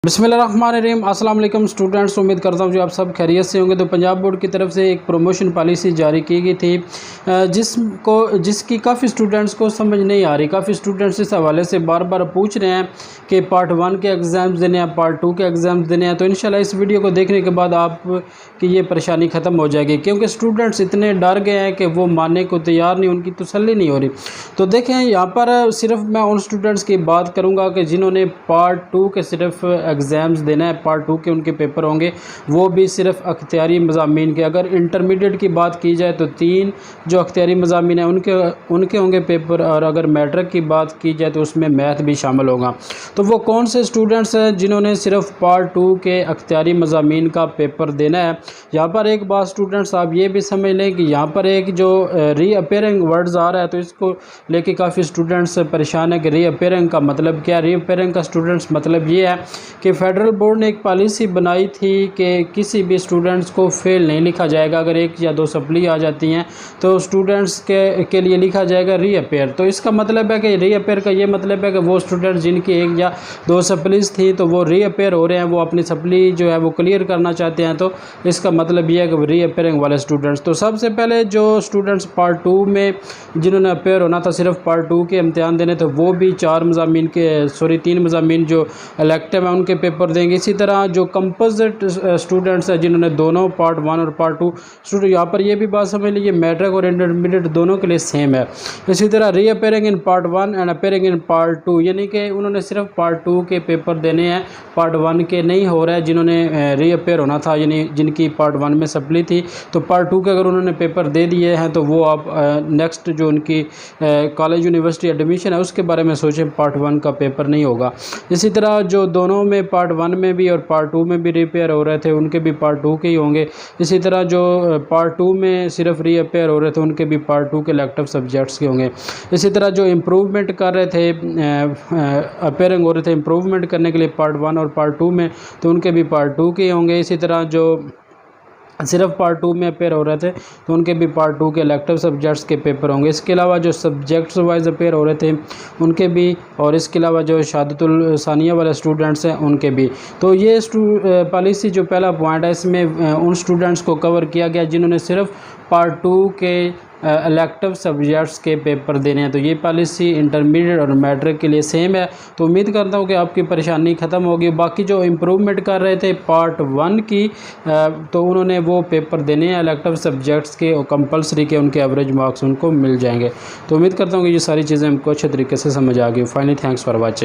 बिस्मिल्लाहिर्रहमानिर्रहीम। अस्सलाम वालेकुम स्टूडेंट्स, उम्मीद करता हूँ जो आप सब खैरियत से होंगे। तो पंजाब बोर्ड की तरफ से एक प्रमोशन पॉलिसी जारी की गई थी जिसकी काफ़ी स्टूडेंट्स को समझ नहीं आ रही। काफ़ी स्टूडेंट्स इस हवाले से बार बार पूछ रहे हैं कि पार्ट 1 के एग्ज़ाम्स देने हैं, पार्ट 2 के एग्ज़ाम्स देने हैं। तो इंशाल्लाह इस वीडियो को देखने के बाद आपकी ये परेशानी ख़त्म हो जाएगी, क्योंकि स्टूडेंट्स इतने डर गए हैं कि वो मानने को तैयार नहीं, उनकी तसल्ली नहीं हो रही। तो देखें, यहाँ पर सिर्फ मैं उन स्टूडेंट्स की बात करूँगा कि जिन्होंने पार्ट 2 के सिर्फ एग्ज़ाम्स देना है, पार्ट 2 के उनके पेपर होंगे, वो भी सिर्फ अख्तियारी मज़ामीन के। अगर इंटरमीडिएट की बात की जाए तो 3 जो अख्तियारी मज़ामीन हैं उनके होंगे पेपर, और अगर मैट्रिक की बात की जाए तो उसमें मैथ भी शामिल होगा। तो वो कौन से स्टूडेंट्स हैं जिन्होंने सिर्फ पार्ट 2 के अख्तियारी मज़ामीन का पेपर देना है। यहाँ पर एक बात स्टूडेंट्स आप ये भी समझ लें कि यहाँ पर एक जो रीअपेयरिंग वर्ड्स आ रहा है, तो इसको लेके काफ़ी स्टूडेंट्स परेशान है कि रीअपेयरिंग का मतलब क्या। रीअपेयरिंग का स्टूडेंट्स मतलब ये है कि फेडरल बोर्ड ने एक पॉलिसी बनाई थी कि किसी भी स्टूडेंट्स को फेल नहीं लिखा जाएगा। अगर 1 या 2 सप्ली आ जाती हैं तो स्टूडेंट्स के लिए लिखा जाएगा रीअपेयर। तो इसका मतलब है कि रीअपेयर का ये मतलब है कि वो स्टूडेंट्स जिनकी 1 या 2 सप्लीज थी तो वो रीअपेयर हो रहे हैं, वो अपनी सप्ली जो है वो क्लियर करना चाहते हैं। तो इसका मतलब ये है कि रीअपेयरिंग वाले स्टूडेंट्स। तो सबसे पहले जो स्टूडेंट्स पार्ट 2 में जिन्होंने अपेयर होना था, सिर्फ पार्ट 2 के इम्तिहान देने, तो वो भी 3 मज़ामीन जो इलेक्टिव हैं उनके पेपर देंगे। इसी तरह जो कंपोजिट स्टूडेंट्स हैं जिन्होंने दोनों पार्ट 1 और पार्ट 2 स्टूडेंट, यहाँ पर ये भी बात समझ लीजिए मैट्रिक और इंटरमीडिएट दोनों के लिए सेम है। इसी तरह reappearing in part 1 and appearing in part 2, यानी कि उन्होंने सिर्फ पार्ट 2 के पेपर देने हैं, पार्ट 1 के नहीं हो रहा है। जिन्होंने रीअपेयर होना था, यानी जिनकी पार्ट 1 में सप्ली थी, तो पार्ट 2 के अगर उन्होंने पेपर दे दिए हैं तो वो आप नेक्स्ट जो उनकी कॉलेज यूनिवर्सिटी एडमिशन है उसके बारे में सोचें, पार्ट 1 का पेपर नहीं होगा। इसी तरह जो दोनों में पार्ट 1 में भी और पार्ट 2 में भी रीअपेयर हो रहे थे उनके भी पार्ट 2 के ही होंगे। इसी तरह जो पार्ट 2 में सिर्फ रीअपेयर हो रहे थे उनके भी पार्ट 2 के इलेक्टिव सब्जेक्ट्स के होंगे। इसी तरह जो इम्प्रूवमेंट कर रहे थे, अपेयरिंग हो रहे थे इम्प्रूवमेंट करने के लिए पार्ट 1 और पार्ट 2 में, तो उनके भी पार्ट 2 के होंगे। इसी तरह जो सिर्फ पार्ट 2 में अपेयर हो रहे थे तो उनके भी पार्ट 2 के इलेक्टिव सब्जेक्ट्स के पेपर होंगे। इसके अलावा जो सब्जेक्ट्स वाइज अपेयर हो रहे थे उनके भी, और इसके अलावा जो शहादतुल सानिया वाले स्टूडेंट्स हैं उनके भी। तो ये पॉलिसी जो पहला पॉइंट है, इसमें उन स्टूडेंट्स को कवर किया गया जिन्होंने सिर्फ पार्ट 2 के इलेक्टिव सब्जेक्ट्स के पेपर देने हैं। तो ये पॉलिसी इंटरमीडिएट और मैट्रिक के लिए सेम है। तो उम्मीद करता हूँ कि आपकी परेशानी ख़त्म होगी। बाकी जो इम्प्रूवमेंट कर रहे थे पार्ट 1 की, तो उन्होंने वो पेपर देने हैं इलेक्टिव सब्जेक्ट्स के और कंपलसरी के, उनके एवरेज मार्क्स उनको मिल जाएंगे। तो उम्मीद करता हूँ कि ये सारी चीज़ें हमको अच्छे तरीके से समझ आ गई। Finally thanks for watching.